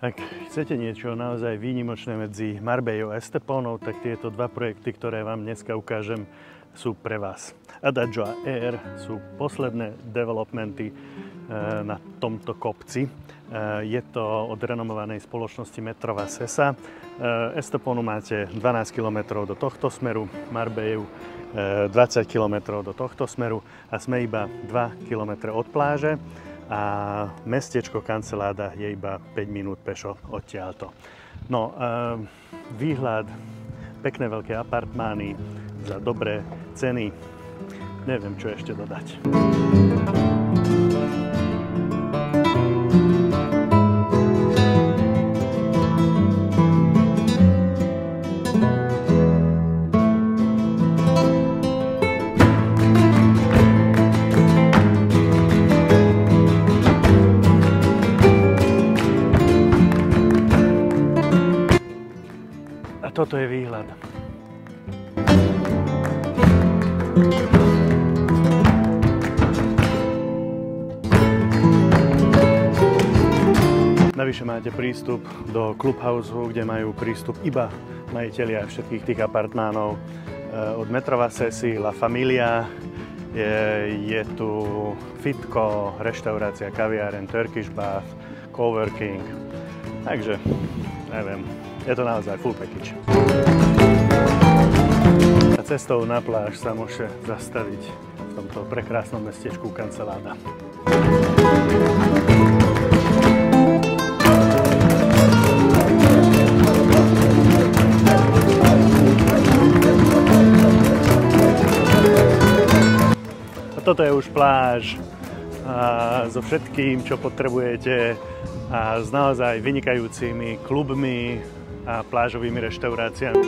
Ak chcete niečo naozaj výnimočné medzi Marbellou a Esteponou, tak tieto dva projekty, ktoré vám dneska ukážem, sú pre vás. Adagio a Air sú posledné developmenty na tomto kopci. Je to od renomovanej spoločnosti Metrova Sesa. Esteponu máte 12 km do tohto smeru, Marbellu 20 km do tohto smeru a sme iba 2 km od pláže a mestečko Cancelada je iba 5 minút pešo odtiaľto. No, výhľad, pekné veľké apartmány za dobré ceny, neviem, čo ešte dodať. A toto je výhľad. Navyše máte prístup do Clubhouse, kde majú prístup iba majitelia všetkých tých apartmánov. Od Metrova Sesy, La Familia, je tu fitko, reštaurácia, kaviáren, Turkish bath, coworking. Takže, neviem, je to naozaj full package. A cestou na pláž sa môžete zastaviť v tomto prekrásnom mestečku Cancelada. A toto je už pláž so všetkým, čo potrebujete a s naozaj vynikajúcimi klubmi a plážovými reštauráciami.